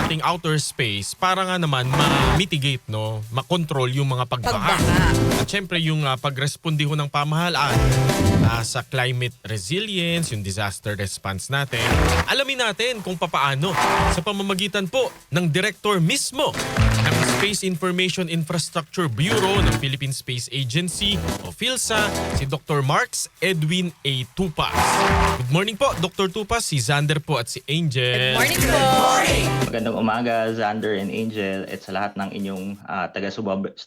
ating outer space para nga naman ma-mitigate, no, makontrol yung mga pagbaha. At syempre yung pagresponde ho ng pamahalaan sa climate resilience, yung disaster response natin. Alamin natin kung papaano sa pamamagitan po ng director mismo ng Space Information Infrastructure Bureau ng Philippine Space Agency o PhilSA, si Dr. Marks Edwin A. Tupas. Good morning po, Dr. Tupas, si Xander po at si Angel. Good morning po! Magandang umaga, Xander and Angel, at sa lahat ng inyong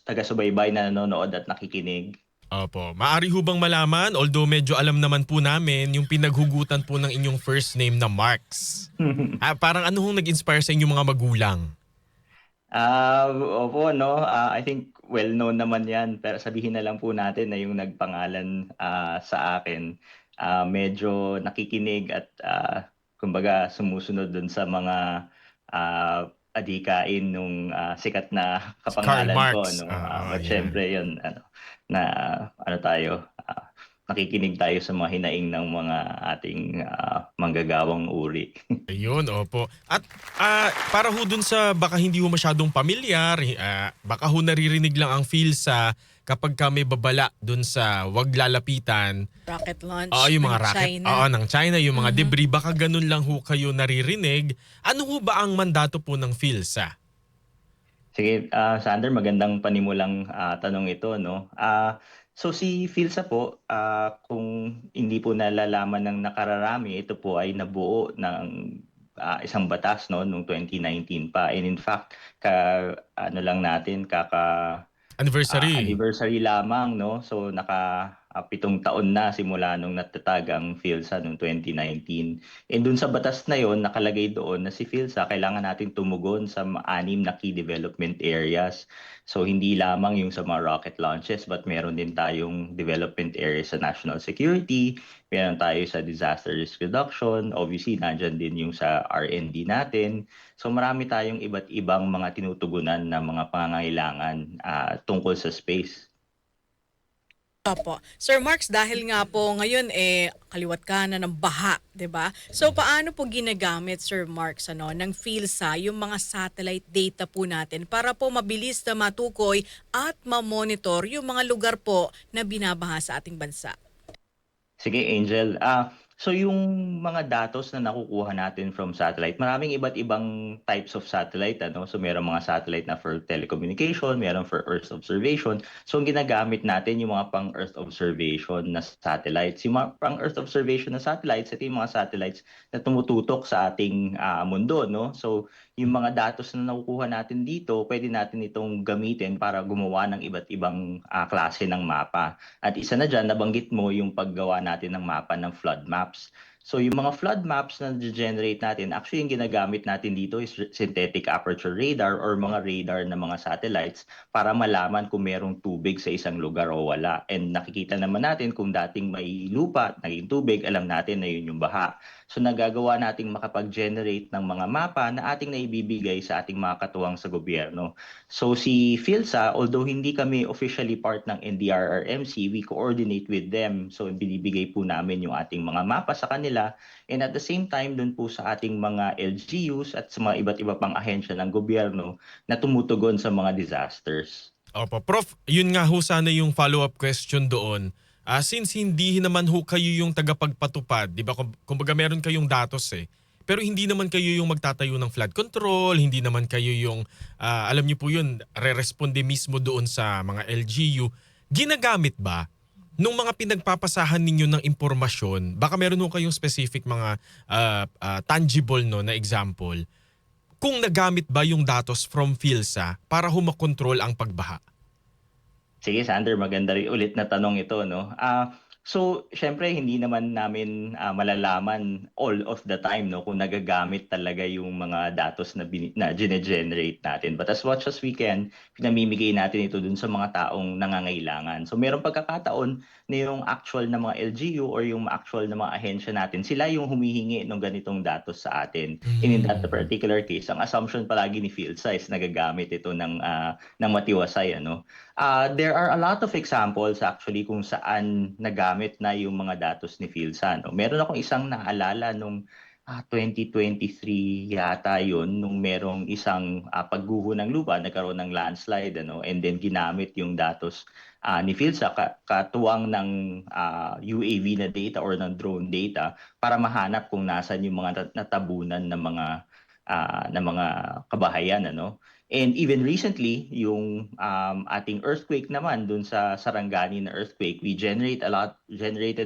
taga-subaybay na nanonood at nakikinig. Opo. Maari ho bang malaman, although medyo alam naman po namin, yung pinaghugutan po ng inyong first name na Marks. Parang ano hong nag-inspire sa inyong mga magulang? Opo, no? I think well-known naman yan, pero sabihin na lang po natin na yung nagpangalan sa akin, medyo nakikinig at kumbaga sumusunod dun sa mga adhikain nung sikat na kapangalan ko. No? But syempre yun, nakikinig tayo sa mga hinaing ng mga ating manggagawang uri. Ayun, opo. At para ho dun sa baka hindi ho masyadong pamilyar, baka ho naririnig lang ang PhilSA kapag may babala dun sa wag lalapitan. Rocket launch Yung mga ng rocket, China. ng China, yung mga debris, baka ganun lang ho kayo naririnig. Ano ho ba ang mandato po ng PhilSA? Sige, Sander, magandang panimulang tanong ito, no? So si PhilSA po, kung hindi po nalalaman ng nakararami, ito po ay nabuo ng isang batas, no, noong 2019 pa. And in fact, anniversary lamang, no? So naka 7 taon na simula nung natatag ang PhilSA noong 2019. And dun sa batas na yon, nakalagay doon na si PhilSA kailangan natin tumugon sa 6 na key development areas. So hindi lamang yung sa mga rocket launches, but meron din tayong development areas sa national security, meron tayo sa disaster risk reduction, obviously nandyan din yung sa R&D natin. So marami tayong iba't ibang mga tinutugunan na mga pangangailangan tungkol sa space. Opo. Sir Marks, dahil nga po ngayon kaliwat ka na ng baha, 'di ba? So paano po ginagamit, Sir Marks, ng PhilSA yung mga satellite data po natin para po mabilis na matukoy at ma-monitor yung mga lugar po na binabaha sa ating bansa? Sige, Angel. So yung mga datos na nakukuha natin from satellite, maraming iba't ibang types of satellite. So meron mga satellite na for telecommunication, meron for Earth observation. So ang ginagamit natin yung mga pang-Earth observation na satellites. Yung mga pang-Earth observation na satellites, ito yung mga satellites na tumututok sa ating mundo. No? So yung mga datos na nakukuha natin dito, pwede natin itong gamitin para gumawa ng iba't ibang klase ng mapa. At isa na dyan, nabanggit mo yung paggawa natin ng mapa ng flood maps. So yung mga flood maps na generate natin, actually yung ginagamit natin dito is synthetic aperture radar or mga radar na mga satellites para malaman kung merong tubig sa isang lugar o wala. And nakikita naman natin kung dating may lupa, naging tubig, alam natin na yun yung baha. So nagagawa nating makapag-generate ng mga mapa na ating naibibigay sa ating mga katuwang sa gobyerno. So si PhilSA, although hindi kami officially part ng NDRRMC, we coordinate with them. So binibigay po namin yung ating mga mapa sa kanila. And at the same time, dun po sa ating mga LGUs at sa mga iba't iba pang ahensya ng gobyerno na tumutugon sa mga disasters. Opo. Prof, yun nga ho sana yung follow-up question doon. Since hindi naman ho kayo yung tagapagpatupad, di ba? Kumbaga meron kayong datos pero hindi naman kayo yung magtatayo ng flood control, hindi naman kayo yung, alam niyo po yun, re-responde mismo doon sa mga LGU. Ginagamit ba nung mga pinagpapasahan ninyo ng impormasyon, baka meron ho kayong specific mga tangible na example, kung nagamit ba yung datos from PhilSA para humakontrol ang pagbaha? Sige, Sander, maganda rin ulit na tanong ito, no? So, syempre, hindi naman namin malalaman all of the time, no, kung nagagamit talaga yung mga datos na gine-generate natin. But as much as we can, pinamimigay natin ito dun sa mga taong nangangailangan. So, merong pagkakataon na yung actual na mga LGU or yung actual na mga ahensya natin, sila yung humihingi ng ganitong datos sa atin. And in that particular case, ang assumption palagi ni PhilSA is nagagamit ito ng matiwasay, ano? There are a lot of examples actually kung saan nagamit na yung mga datos ni PhilSA. No? Meron akong isang naalala nung 2023 yata yun nung merong isang pagguho ng lupa, nagkaroon ng landslide, ano, and then ginamit yung datos ni PhilSA katuwang ng UAV na data or ng drone data para mahanap kung nasan yung mga natabunan ng mga kabahayan, ano. And even recently, yung ating earthquake naman dun sa Sarangani na earthquake, we generated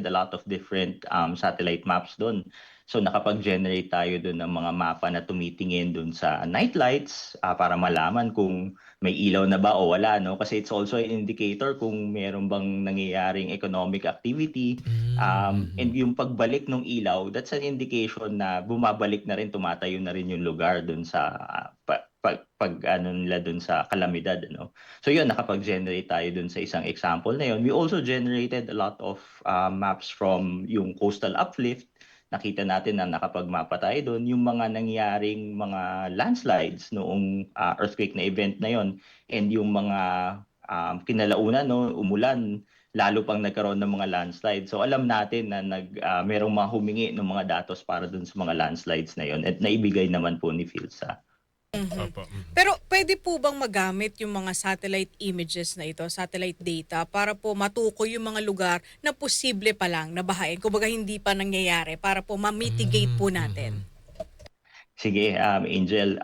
a lot of different satellite maps dun. So nakapag-generate tayo dun ng mga mapa na tumitingin dun sa night lights para malaman kung may ilaw na ba o wala, no? Kasi it's also an indicator kung meron bang nangyayaring economic activity. And Mhm. yung pagbalik ng ilaw, that's an indication na bumabalik na rin, tumatayo na rin yung lugar dun sa ano nila dun sa kalamidad, ano. So yun, nakapag-generate tayo dun sa isang example na yun. We also generated a lot of maps from yung coastal uplift. Nakita natin na nakapag-mapa tayo doon yung mga nangyaring mga landslides noong earthquake na event na yon, and yung mga kinalaunan, no, umulan, lalo pang nagkaroon ng mga landslide. So alam natin na merong mga humingi ng mga datos para doon sa mga landslides na yon, at naibigay naman po ni PhilSA. Mhm. Opo. Mhm. Pero pwede po bang magamit yung mga satellite images na ito, satellite data, para po matukoy yung mga lugar na posible pa lang na bahain, kumbaga hindi pa nangyayari, para po ma-mitigate po natin? Mhm. Sige, Angel.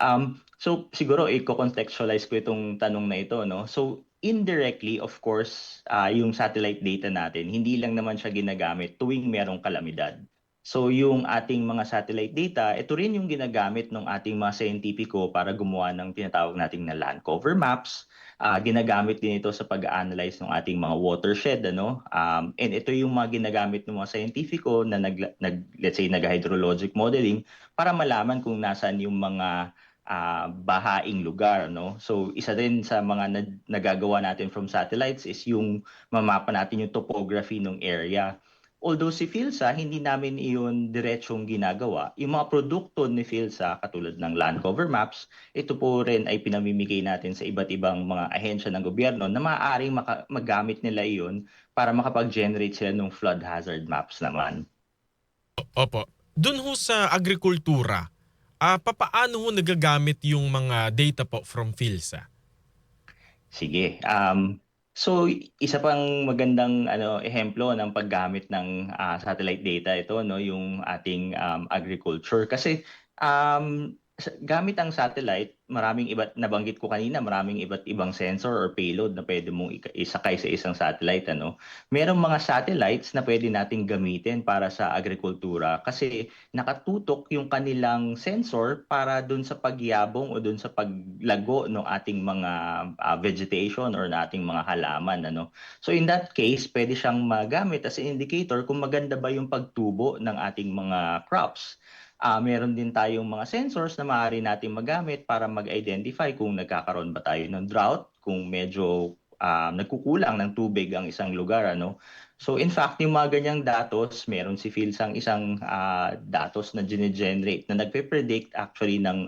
So siguro i-contextualize ko itong tanong na ito, no? So indirectly, of course, yung satellite data natin, hindi lang naman siya ginagamit tuwing merong kalamidad. So yung ating mga satellite data, ito rin yung ginagamit ng ating mga scientifico para gumawa ng tinatawag nating na land cover maps. Ginagamit din ito sa pag-analyze ng ating mga watershed, ano? And ito yung mga ginagamit ng mga scientifico na let's say nag-hydrologic modeling para malaman kung nasaan yung mga bahaing lugar, no? So isa din sa mga nagagawa natin from satellites is yung mamapa natin yung topography ng area. Although si PhilSA, hindi namin iyon diretsong ginagawa. Yung mga produkto ni PhilSA, katulad ng land cover maps, ito po rin ay pinamimigay natin sa iba't ibang mga ahensya ng gobyerno na maaaring magamit nila iyon para makapag-generate sila ng flood hazard maps naman. Opo. Dun ho sa agrikultura, papaano ho nagagamit yung mga data po from PhilSA? Sige. So isa pang magandang ehemplo ng paggamit ng satellite data ito, no, yung ating agriculture, kasi gamit ang satellite, maraming iba't nabanggit ko kanina, maraming iba't ibang sensor or payload na pwede mong isakay sa isang satellite, ano. Merong mga satellites na pwede nating gamitin para sa agrikultura kasi nakatutok yung kanilang sensor para dun sa pagyabong o dun sa paglago ng ating mga vegetation or nating mga halaman, ano. So in that case, pwede siyang magamit as an indicator kung maganda ba yung pagtubo ng ating mga crops. Meron din tayong mga sensors na maaari nating magamit para mag-identify kung nagkakaroon ba tayo ng drought, kung medyo nagkukulang ng tubig ang isang lugar, ano. So in fact, yung mga ganyang datos, meron si Phil sang isang datos na generate na nagpe-predict actually ng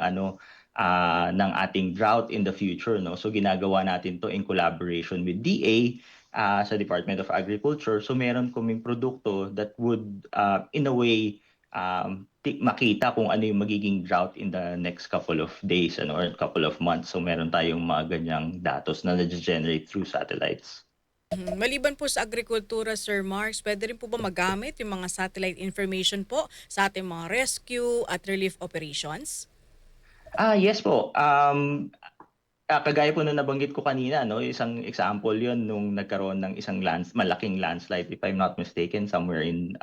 ating drought in the future, no. So ginagawa natin to in collaboration with DA sa Department of Agriculture. So meron kaming produkto that would in a way makita kung ano yung magiging drought in the next couple of days, ano, or couple of months. So meron tayong mga ganyang datos na na-generate through satellites. Mhm. Maliban po sa agrikultura, Sir Marks, pwede rin po ba magamit yung mga satellite information po sa ating mga rescue at relief operations? Yes po. Kagaya po nung nabanggit ko kanina, no, isang example 'yon nung nagkaroon ng isang malaking landslide, if I'm not mistaken, somewhere in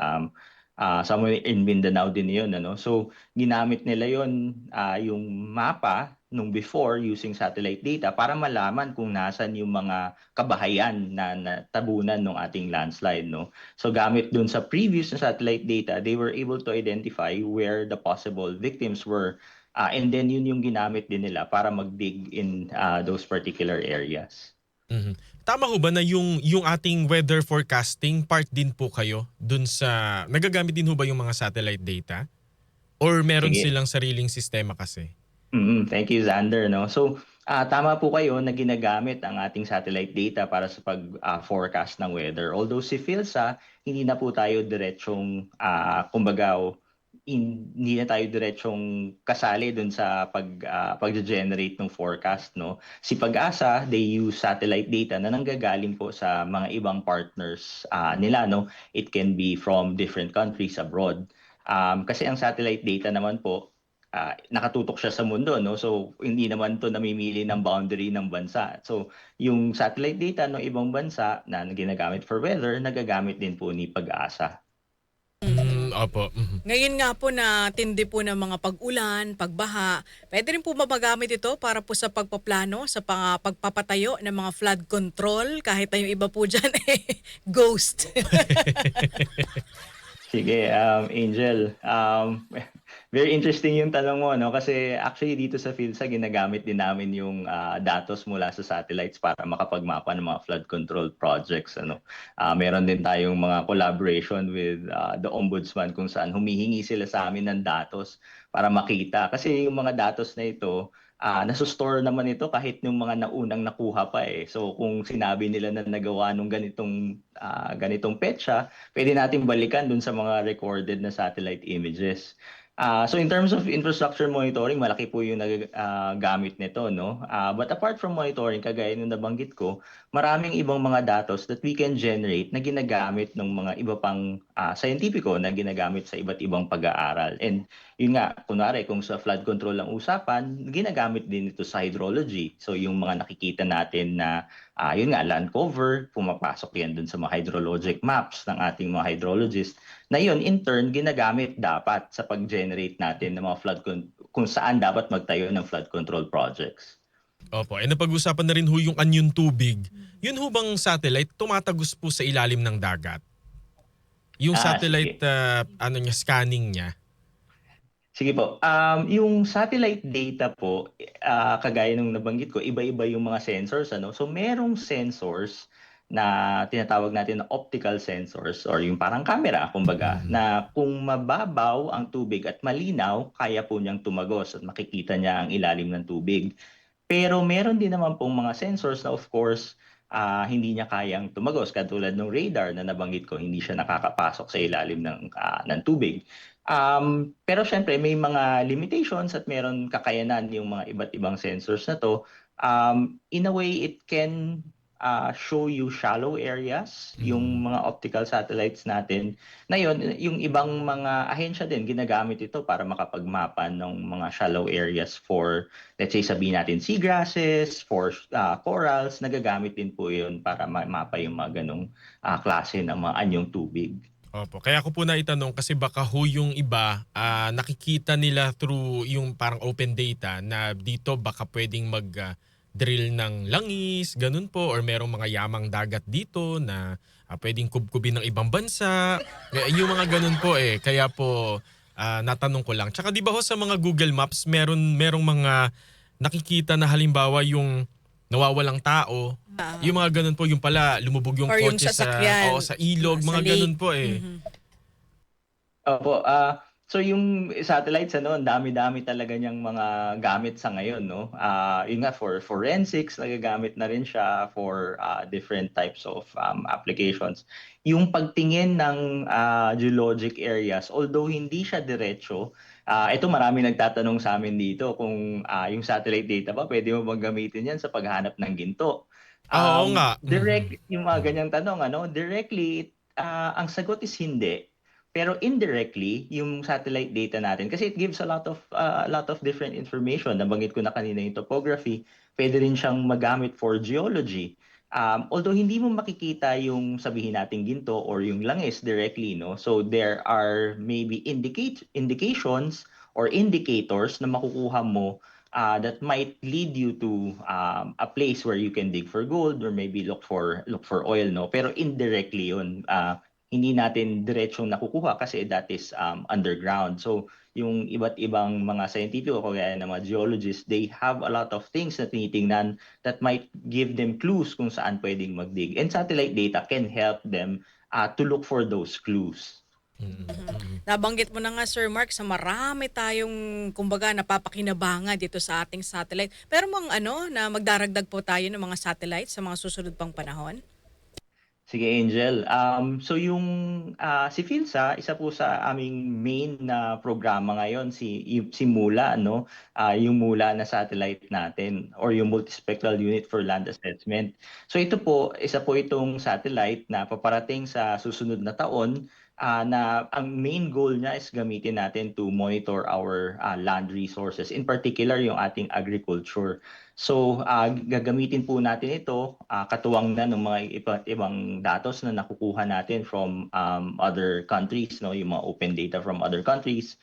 Mindanao din 'yon, ano. So ginamit nila 'yon, yung mapa nung before using satellite data para malaman kung nasan yung mga kabahayan na natabunan ng ating landslide, no. So gamit dun sa previous na satellite data, they were able to identify where the possible victims were. And then yun yung ginamit din nila para mag-dig in those particular areas. Mhm. Tama ho ba na yung ating weather forecasting part din po kayo dun sa nagagamit din ho ba yung mga satellite data? Or meron Sige. silang sariling sistema kasi? Thank you, Xander, no. So tama po kayo na ginagamit ang ating satellite data para sa pag forecast ng weather. Although si PhilSA, hindi na po tayo diretsong kumbaga hindi na tayo diretsong kasali dun sa pag-generate ng forecast, no? Si Pag-asa, they use satellite data na nanggagaling po sa mga ibang partners nila, no? It can be from different countries abroad. Kasi ang satellite data naman po, nakatutok siya sa mundo, no? So hindi naman to namimili ng boundary ng bansa. So yung satellite data ng ibang bansa na ginagamit for weather, nagagamit din po ni Pag-asa. Opo. Mhm. Ngayon nga po na tindi po ng mga pag-ulan, pagbaha, pwede rin po magamit ito para po sa pagpaplano, sa pagpapatayo ng mga flood control, kahit na yung iba po dyan ghost. Sige, Angel. Very interesting yung tanong mo, no? Kasi actually dito sa PhilSA, ginagamit din namin yung datos mula sa satellites para makapagmapa ng mga flood control projects. Ano? Meron din tayong mga collaboration with the Ombudsman kung saan humihingi sila sa amin ng datos para makita. Kasi yung mga datos na ito, nasustore naman ito kahit yung mga naunang nakuha pa eh. So kung sinabi nila na nagawa nung ganitong petsa, pwede natin balikan dun sa mga recorded na satellite images. So in terms of infrastructure monitoring, malaki po yung nagagamit nito, no? But apart from monitoring, kagaya nung nabanggit ko, maraming ibang mga datos that we can generate na ginagamit ng mga iba pang scientifico na ginagamit sa iba't ibang pag-aaral. And yun nga, kunwari kung sa flood control ang usapan, ginagamit din ito sa hydrology. So yung mga nakikita natin na yun nga, land cover, pumapasok yan dun sa mga hydrologic maps ng ating mga hydrologists na yun, in turn, ginagamit dapat sa pag-generate natin ng mga kung saan dapat magtayo ng flood control projects. Opo. Napag-usapan na rin ho yung anyong tubig. Yun ho bang satellite tumatagos po sa ilalim ng dagat? Yung satellite Sige. scanning niya. Sige po. Yung satellite data po, kagaya nung nabanggit ko, iba-iba yung mga sensors, ano? So merong sensors na tinatawag natin na optical sensors or yung parang camera, kumbaga, na kung mababaw ang tubig at malinaw, kaya po niyang tumagos at makikita niya ang ilalim ng tubig. Pero meron din naman pong mga sensors na of course, hindi niya kayang tumagos. Katulad ng radar na nabanggit ko, hindi siya nakakapasok sa ilalim ng tubig. Pero syempre may mga limitations at meron kakayanan yung mga iba't ibang sensors na to. In a way, it can show you shallow areas, yung mga optical satellites natin. Na yun, yung ibang mga ahensya din, ginagamit ito para makapagmapa ng mga shallow areas for, let's say, sabihin natin seagrasses, for corals, nagagamit din po yun para mapa yung mga ganong klase ng mga anyong tubig. Opo. Kaya ko po naitanong kasi baka ho yung iba nakikita nila through yung parang open data na dito baka pwedeng drill ng langis, ganun po, or merong mga yamang dagat dito na pwedeng kubkubin ng ibang bansa. Yung mga ganun po eh. Kaya po natanong ko lang. Tsaka di ba ho sa mga Google Maps merong mga nakikita na halimbawa yung nawawalang tao. Yung mga ganun po, yung pala lumubog yung Or yung kotse sasakyan, sa ilog, sa mga lake. ganun po eh. Opo, so yung satellites, ano, ang dami-dami talaga niyang mga gamit sa ngayon, no? Yun nga, for forensics, nagagamit na rin siya for different types of applications. Yung pagtingin ng geologic areas, although hindi siya diretso, ito marami nagtatanong sa amin dito kung yung satellite data ba, pwede mo bang gamitin yan sa paghanap ng ginto? Oo nga. Yung mga ganyang tanong, ano, directly, ang sagot is hindi. Pero indirectly, yung satellite data natin, kasi it gives a lot of different information. Nabanggit ko na kanina yung topography, pwede rin siyang magamit for geology. Although hindi mo makikita yung sabihin natin ginto or yung langis directly, no? So there are maybe indications or indicators na makukuha mo that might lead you to a place where you can dig for gold or maybe look for oil, no? Pero indirectly yun. Hindi natin diretsong nakukuha kasi that is underground. So yung iba't ibang mga scientific o kaya ng mga geologists, they have a lot of things na tinitingnan that might give them clues kung saan pwedeng magdig. And satellite data can help them to look for those clues. Nabanggit mo na nga Sir Mark sa marami tayong kumbaga napapakinabangan dito sa ating satellite. Pero mga na magdaragdag po tayo ng mga satellites sa mga susunod pang panahon? Sige, Angel. So yung si PhilSA, isa po sa aming main na programa ngayon si MULA, no? Yung MULA na satellite natin or yung Multispectral Unit for Land Assessment. So ito po, isa po itong satellite na paparating sa susunod na taon, na ang main goal niya is gamitin natin to monitor our land resources, in particular yung ating agriculture. So, gagamitin po natin ito, katuwang na ng mga iba't ibang datos na nakukuha natin from other countries, no, yung mga open data from other countries.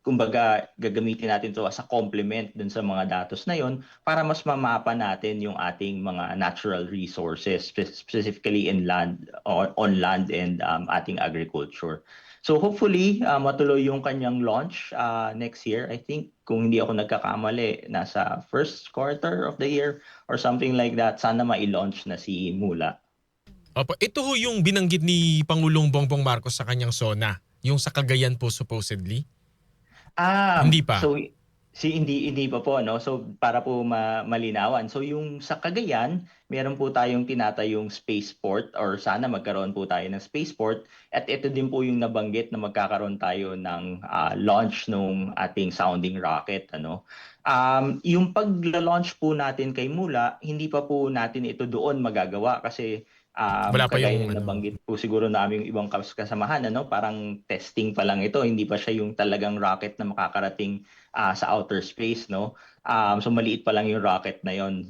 Kumbaga, gagamitin natin ito as a complement dun sa mga datos na yon para mas mamapa natin yung ating mga natural resources, specifically in land, on land and ating agriculture. So hopefully, matuloy yung kanyang launch next year. I think kung hindi ako nagkakamali, nasa first quarter of the year or something like that, sana ma-launch na si Mula. Opo, ito ho yung binanggit ni Pangulong Bongbong Marcos sa kanyang SONA, yung sa Cagayan po supposedly. Hindi pa. So hindi pa po, no. So para po malinawan. So yung sa Cagayan, meron po tayong tinatayong spaceport or sana magkaroon po tayo ng spaceport at ito din po yung nabanggit na magkakaroon tayo ng launch nung ating sounding rocket, ano. Yung pagla-launch po natin kay Mula, hindi pa po natin ito doon magagawa kasi Wala pa kagaya yung ng ano. nabanggit po siguro namin yung ibang kasamahan, ano, parang testing pa lang ito, hindi pa siya yung talagang rocket na makakarating sa outer space, no. So maliit pa lang yung rocket na yon.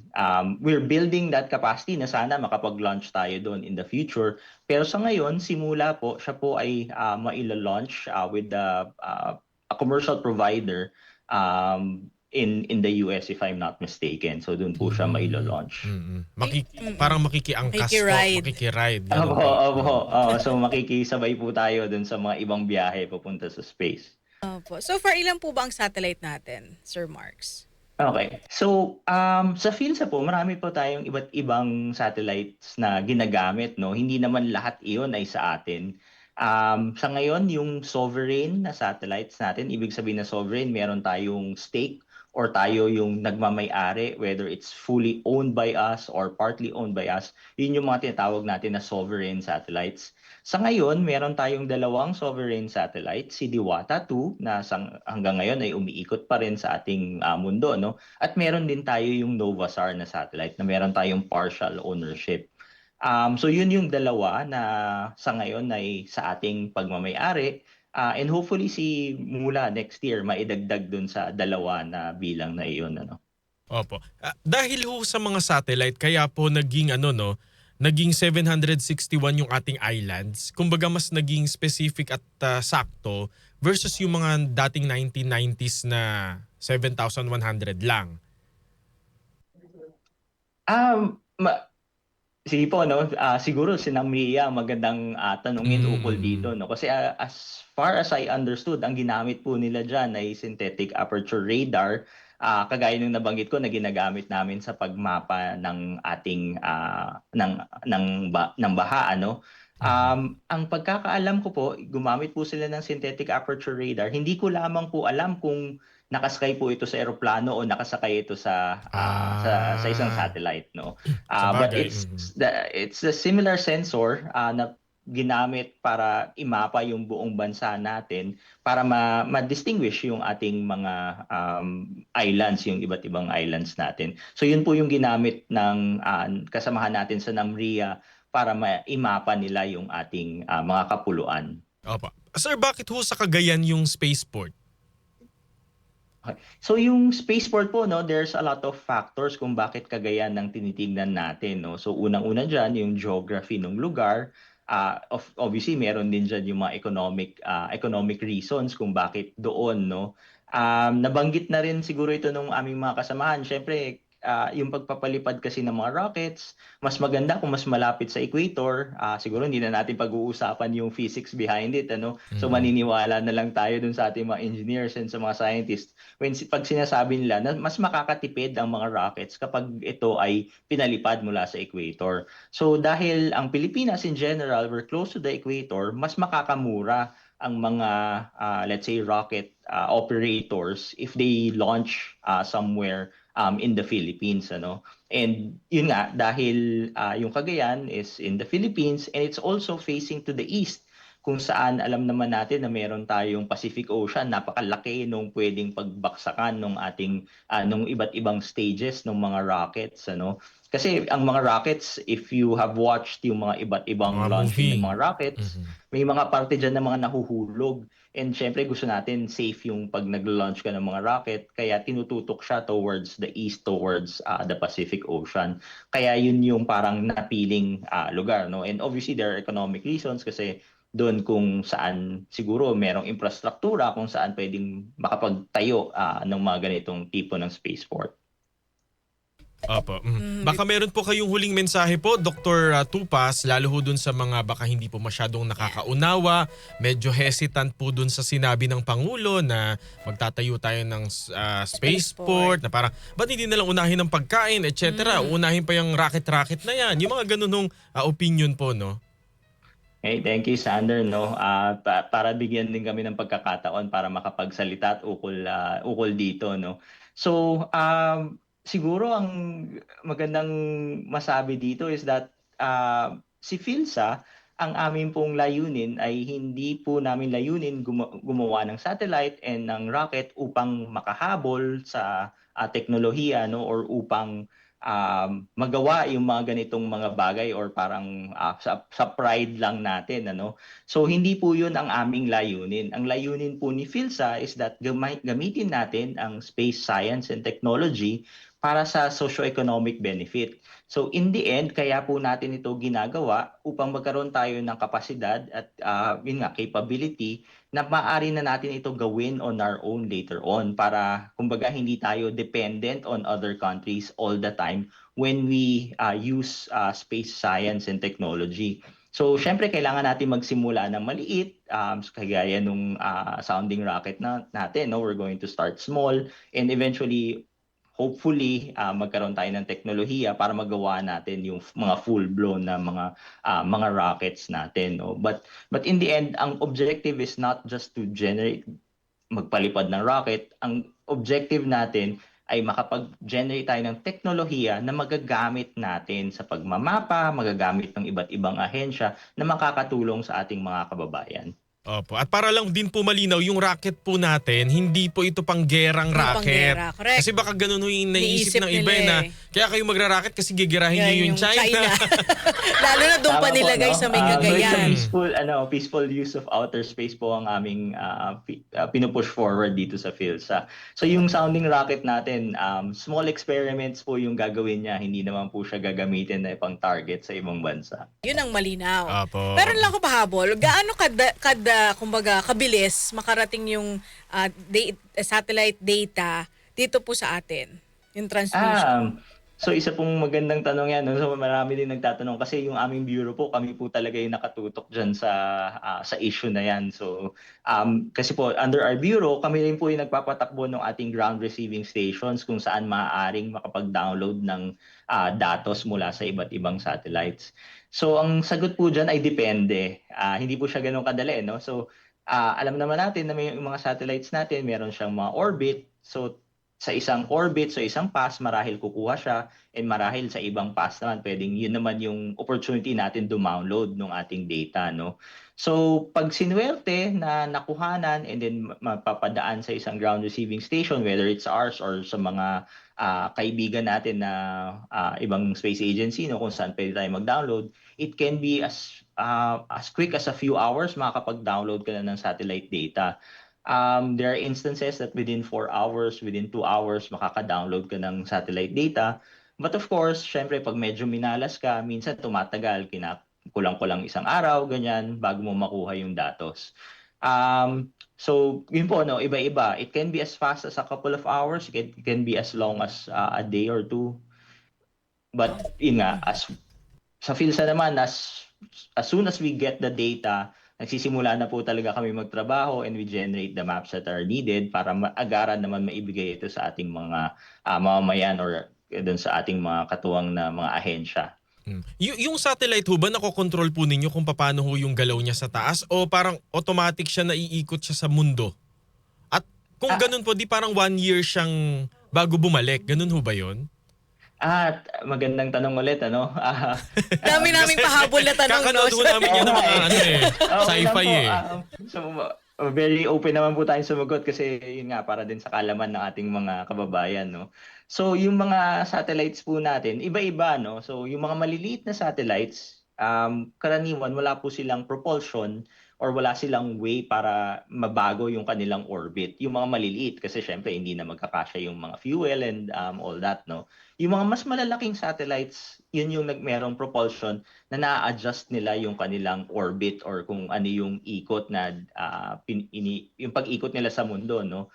We're building that capacity na sana makapag-launch tayo doon in the future. Pero sa ngayon, simula po, siya po ay maila-launch with a commercial provider in the US, if I'm not mistaken. So doon po siya maila-launch. Parang makikiangkas po, Makikiride. makikiride, ganun Opo, po. opo. So makikisabay po tayo dun sa mga ibang biyahe papunta sa space. Opo. So far, ilan po ba ang satellite natin, Sir Marks? Okay. So, sa PhilSA po, marami po tayong iba't ibang satellites na ginagamit, no? Hindi naman lahat iyon ay sa atin. Sa ngayon, yung sovereign na satellites natin, ibig sabihin na sovereign, meron tayong stake or tayo yung nagmamay-ari, whether it's fully owned by us or partly owned by us, yun yung mga tinatawag natin na sovereign satellites. Sa ngayon, meron tayong dalawang sovereign satellites, si Diwata 2 na hanggang ngayon ay umiikot pa rin sa ating mundo, no? At meron din tayo yung Novasar na satellite na meron tayong partial ownership. So yun yung dalawa na sa ngayon ay sa ating pagmamay-ari. And hopefully si Mula next year maidagdag dun sa dalawa na bilang na iyon, ano. Opo. Dahil ho sa mga satellite, kaya po naging ano no, naging 761 yung ating islands. Kumbaga mas naging specific at sakto versus yung mga dating 1990s na 7,100 lang. Ma Sige po, no. Siguro si Namia magandang tanungin ukol dito, no. Kasi as far as I understood, ang ginamit po nila diyan ay synthetic aperture radar. Kagaya ng nabanggit ko na ginagamit namin sa pagmapa ng ating ng baha, ano. Ang pagkakaalam ko po, gumamit po sila ng synthetic aperture radar. Hindi ko lamang po alam kung nakasakay po ito sa eroplano o nakasakay ito sa isang satellite, no. But Sabagay. it's a similar sensor na ginamit para imapa yung buong bansa natin para ma-distinguish yung ating mga islands, yung iba't ibang islands natin. So yun po yung ginamit ng kasamahan natin sa NAMRIA para maimapa nila yung ating mga kapuluan. Opo. Sir, bakit ho sa Cagayan yung spaceport? Okay. So yung spaceport po, no, there's a lot of factors kung bakit Cagayan ang tinitingnan natin, no. So unang-una diyan yung geography ng lugar. Obviously meron din diyan yung mga economic reasons kung bakit doon, no. Nabanggit na rin siguro ito nung aming mga kasamahan. Syempre, yung pagpapalipad kasi ng mga rockets, mas maganda kung mas malapit sa equator. Siguro hindi na natin pag-uusapan yung physics behind it, ano. So maniniwala na lang tayo dun sa ating mga engineers and sa mga scientists pag sinasabi nila na mas makakatipid ang mga rockets kapag ito ay pinalipad mula sa equator. So dahil ang Pilipinas in general, we're close to the equator, mas makakamura ang mga let's say rocket operators if they launch somewhere in the Philippines, ano. And yun nga, dahil yung Cagayan is in the Philippines and it's also facing to the east, kung saan alam naman natin na meron tayong Pacific Ocean, napakalaki nung pwedeng pagbaksakan nung ating nung iba't ibang stages ng mga rockets, ano. Kasi ang mga rockets, if you have watched yung mga iba't ibang Mga launching ng movie. mga rockets, Mhm. may mga parte dyan na mga nahuhulog. And syempre gusto natin safe yung pag nag-launch ka ng mga rocket, kaya tinututok siya towards the east, towards the Pacific Ocean. Kaya yun yung parang napiling lugar, no? And obviously there are economic reasons kasi doon kung saan siguro merong infrastruktura kung saan pwedeng makapagtayo ng mga ganitong tipo ng spaceport. Opo. Mm, Baka meron po kayong huling mensahe po, Dr. Tupas, lalo ho dun sa mga baka hindi po masyadong nakakaunawa, medyo hesitant po dun sa sinabi ng Pangulo na magtatayo tayo ng spaceport, na parang, ba't hindi nalang unahin ng pagkain, etc. Unahin pa yung rocket-rocket na yan. Yung mga ganun hong opinion po, no? Hey, thank you, Sander. No, para bigyan din kami ng pagkakataon para makapagsalita at ukol dito. No, so siguro ang magandang masabi dito is that si PhilSA, ang aming pong layunin ay hindi po namin layunin gumawa ng satellite and ng rocket upang makahabol sa teknolohiya, no, or upang magawa yung mga ganitong mga bagay or parang sa pride lang natin, ano. So hindi po 'yun ang aming layunin. Ang layunin po ni PhilSA is that gamitin natin ang space science and technology para sa socio-economic benefit. So in the end, kaya po natin ito ginagawa upang magkaroon tayo ng kapasidad at yun nga, capability na maaari na natin ito gawin on our own later on para kumbaga hindi tayo dependent on other countries all the time when we use space science and technology. So syempre kailangan natin magsimula ng maliit, kagaya nung sounding rocket natin, no? We're going to start small and eventually hopefully magkaroon tayo ng teknolohiya para magawa natin yung mga full blown na mga rockets natin, no. But in the end, ang objective is not just to generate, magpalipad ng rocket. Ang objective natin ay makapag-generate tayo ng teknolohiya na magagamit natin sa pagmamapa, magagamit ng iba't ibang ahensya na makakatulong sa ating mga kababayan. Opo. At para lang din po malinaw, yung rocket po natin, hindi po ito panggerang Hindi rocket. panggera, correct. Kasi baka ganun ho yung Iniisip naisip ng iba nila na kaya kayo magra-rocket kasi gigirahin Yan nyo yung China. Lalo na doon pa Tama po, nilagay no? sa may So it's a Cagayan. peaceful use of outer space po ang aming pinupush forward dito sa PhilSA. So yung sounding rocket natin, small experiments po yung gagawin niya. Hindi naman po siya gagamitin na ipang target sa ibang bansa. Yun ang malinaw. Opo. Pero lang ko pahabol, gaano kumbaga kabilis makarating yung satellite data dito po sa atin, yung transmission? So isa pong magandang tanong yan, no? So marami din nagtatanong kasi yung aming bureau po, kami po talaga yung nakatutok dyan sa issue na yan. So kasi po under our bureau, kami rin po yung nagpapatakbo ng ating ground receiving stations kung saan maaaring makapag-download ng datos mula sa iba't ibang satellites. So ang sagot po dyan ay depende. Hindi po siya ganun kadali, no? So alam naman natin na may mga satellites natin, meron siyang mga orbit. So sa isang orbit, sa isang pass, marahil kukuha siya, and marahil sa ibang pass naman, pwedeng yun naman yung opportunity natin to download ng ating data, no? So, pag sinuwerte na nakuhanan and then mapapadaan sa isang ground receiving station, whether it's ours or sa mga kaibigan natin na ibang space agency, no, kung saan pwede tayo mag-download, it can be as quick as a few hours makakapag-download ka na ng satellite data. There are instances that within 4 hours, within 2 hours, makaka-download ka ng satellite data. But of course, syempre, pag medyo minalas ka, minsan tumatagal, kulang-kulang isang araw, ganyan, bago mo makuha yung datos. So, yun po, no, iba-iba. It can be as fast as a couple of hours. It can be as long as a day or two. But, yun nga, sa PhilSA naman, as soon as we get the data, nagsisimula na po talaga kami magtrabaho and we generate the maps that are needed para agaran naman maibigay ito sa ating mga mamamayan or doon sa ating mga katuwang na mga ahensya. Yung satellite ho ba, nakokontrol po ninyo kung paano ho yung galaw niya sa taas o parang automatic siya, naiikot siya sa mundo? At kung ganun po, di parang 1 year siyang bago bumalik. Ganun ho ba yun? Magandang tanong ulit ano. Dami naming pahabol na tanong, no? Kakanood ho namin yan ng mga Okay lang sci-fi po. eh. So, very open naman po tayong sumagot kasi yun nga para din sa kaalaman ng ating mga kababayan, no. So, yung mga satellites po natin, iba-iba, no. So, yung mga maliliit na satellites, karaniwan wala po silang propulsion or wala silang way para mabago yung kanilang orbit. Yung mga maliliit kasi syempre hindi na magkakasya yung mga fuel and all that, no. Yung mga mas malalaking satellites, yun yung merong propulsion na na-adjust nila yung kanilang orbit or kung ano yung ikot na yung pag-ikot nila sa mundo, no.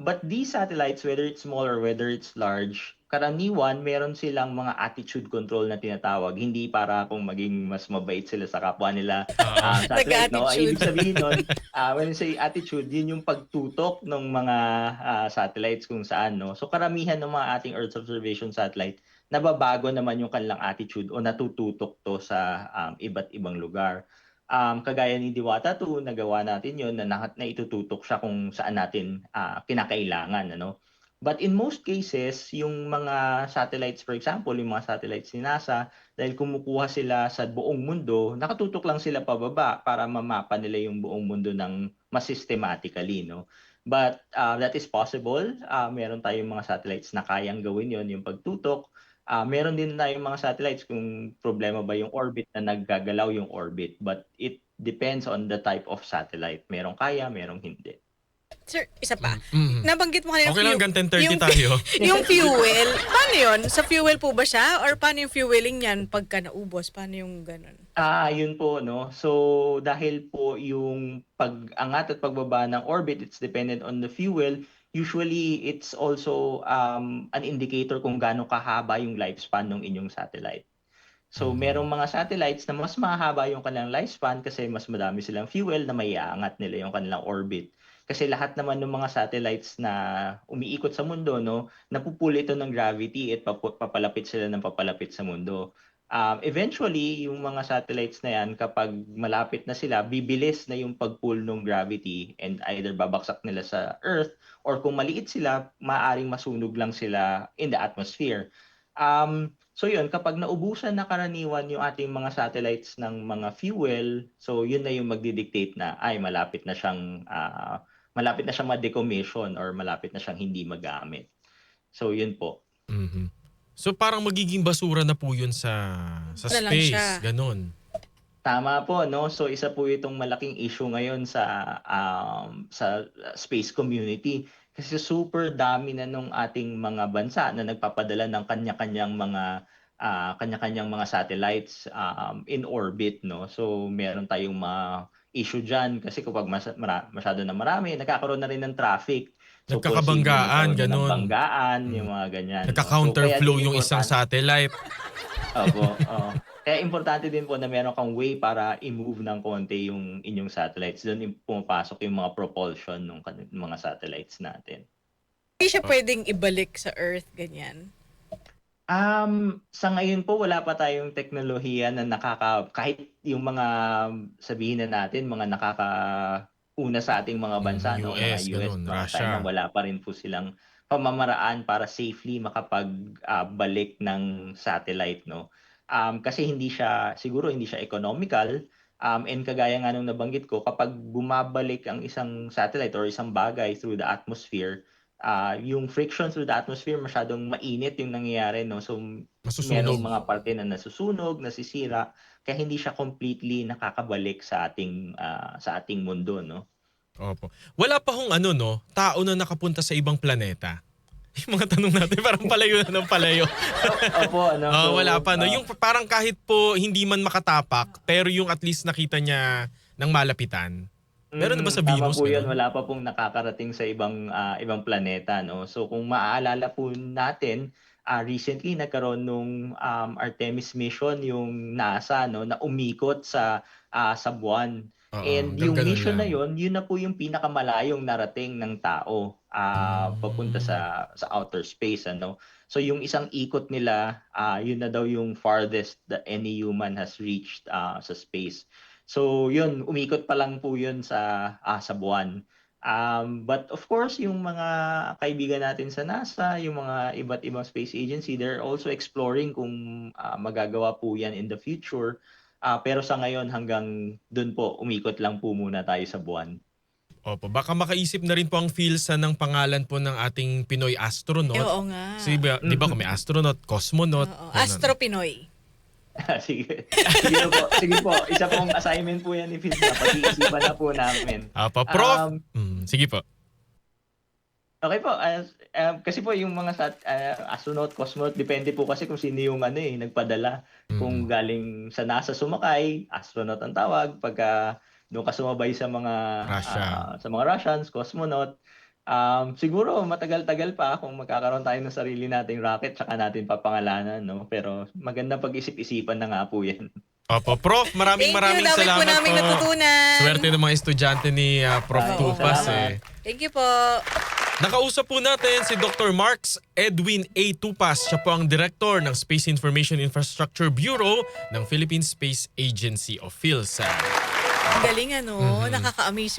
But these satellites, whether it's small or whether it's large, karaniwan meron silang mga attitude control na tinatawag. Hindi para kung maging mas mabait sila sa kapwa nila satellite, no. Nag-attitude. Ibig sabihin nun, when you say attitude, yun yung pagtutok ng mga satellites kung saan, no. So karamihan ng mga ating Earth observation satellite nababago naman yung kanilang attitude o natututok to sa iba't ibang lugar. Kagaya ni Diwata 2, nagawa natin yun na itututok siya kung saan natin kinakailangan, ano. But in most cases, yung mga satellites, for example, yung mga satellites ni NASA, dahil kumukuha sila sa buong mundo, nakatutok lang sila pababa para mamapa nila yung buong mundo ng mas systematically, no. But that is possible. Meron tayong mga satellites na kayang gawin yon, yung pagtutok. Meron din tayong mga satellites kung problema ba yung orbit na naggagalaw yung orbit. But it depends on the type of satellite. Merong kaya, merong hindi. Sir, isa pa. Mm. Nabanggit mo kanina Okay lang, hanggang 10:30 yung, tayo. yung fuel. Paano yun? Sa fuel po ba siya? Or paano yung fueling yan pagka naubos? Paano yung ganun? Yun po, no. So dahil po yung pag-angat at pagbaba ng orbit, it's dependent on the fuel. Usually it's also an indicator kung gaano kahaba yung lifespan ng inyong satellite. So merong mga satellites na mas mahaba yung kanilang lifespan kasi mas madami silang fuel na maiaangat nila yung kanilang orbit. Kasi lahat naman ng mga satellites na umiikot sa mundo, no, napupuli ito ng gravity at papalapit sila ng papalapit sa mundo. Eventually, yung mga satellites na yan, kapag malapit na sila, bibilis na yung pag-pull ng gravity and either babaksak nila sa Earth or kung maliit sila, maaaring masunog lang sila in the atmosphere. So yun, kapag naubusan na karaniwan yung ating mga satellites ng mga fuel, so yun na yung magdidictate na ay malapit na siyang ma-decommission or malapit na siyang hindi magamit. So yun po. Mhm. So parang magiging basura na po yun sa Na lang siya. space. Ganun. Tama po, no? So isa po itong malaking issue ngayon sa space community kasi super dami na nung ating mga bansa na nagpapadala ng kanya-kanyang mga satellites in orbit, no? So meron tayong mga issue diyan kasi kapag masyado na marami, nagkakaroon na rin ng traffic. So posibleng Nagkakabanggaan, magkaroon na ng ganun. banggaan, yung mga ganyan, no? So kaya Nagka-counterflow din yung isang importante. satellite. Opo, oo. Kaya importante din po na meron kang way para i-move ng konti yung inyong satellites. Doon pumapasok yung mga propulsion ng mga satellites natin. Hindi siya pwedeng ibalik sa Earth, ganyan. Sa ngayon po wala pa tayong teknolohiya na kahit yung mga sabihin na natin mga nakakauna sa ating mga bansa, no, mga US, US, ganun, mga China, Russia. wala pa rin po silang pamamaraan para safely balik ng satellite, no. Kasi siguro hindi siya economical, and kagaya nga nung nabanggit ko, kapag bumabalik ang isang satellite or isang bagay through the atmosphere, yung friction through the atmosphere masyadong mainit yung nangyayari, no. So merong Masusunog. mga parte na nasusunog, nasisira, kaya hindi siya completely nakakabalik sa ating mundo, no. Opo. Wala pa hong tao na nakapunta sa ibang planeta. Yung mga tanong natin parang palayo na ng palayo. Opo, ano. So Wala pa, no? Yung parang kahit po hindi man makatapak, pero yung at least nakita niya ng malapitan. Meron na ba sa tama Venus, po 'yun, ganun? wala pa pong nakakarating sa ibang planeta, no. So kung maaalala po natin, recently nagkaroon nung Artemis mission yung NASA, no, na umikot sa buwan. Oo, And hanggang yung ganun mission na lang. yun na po yung pinakamalayong narating ng tao papunta Hmm. sa outer space, ano. So yung isang ikot nila, yun na daw yung farthest that any human has reached sa space. So yun, umikot pa lang po yun sa buwan. But of course, yung mga kaibigan natin sa NASA, yung mga iba't ibang space agency, they're also exploring kung magagawa po yan in the future. Pero sa ngayon, hanggang dun po, umikot lang po muna tayo sa buwan. Opo, baka makaisip na rin po ang PhilSA ng pangalan po ng ating Pinoy astronaut. Oo nga. Di ba kung may astronaut, cosmonaut. Oo. ganun. Astro Pinoy. Sige. Sige po. Isa pong assignment po yan ni Philsa. Pag-iisipan na po namin. Prof. Sige po. Okay po. Kasi po yung mga astronaut, cosmonaut, depende po kasi kung sino yung nagpadala. Kung galing sa NASA sumakay, astronaut ang tawag. Pagka doon ka sumabay sa mga Russia. sa mga Russians, cosmonaut, siguro matagal-tagal pa kung magkakaroon tayo ng sarili nating rocket tsaka natin papangalanan, no? Pero maganda pag-isip-isipan na nga po 'yan. Opo, Prof, maraming Thank you. Dami salamat po namin po. natutunan. Swerte ng mga estudyante ni Prof. Oo, Tupas. salamat. Thank you po. Nakausap po natin si Dr. Marks Edwin A. Tupas. Siya po ang Director ng Space Information Infrastructure Bureau ng Philippine Space Agency o PhilSA. Ang galing ano, nakaka-amaze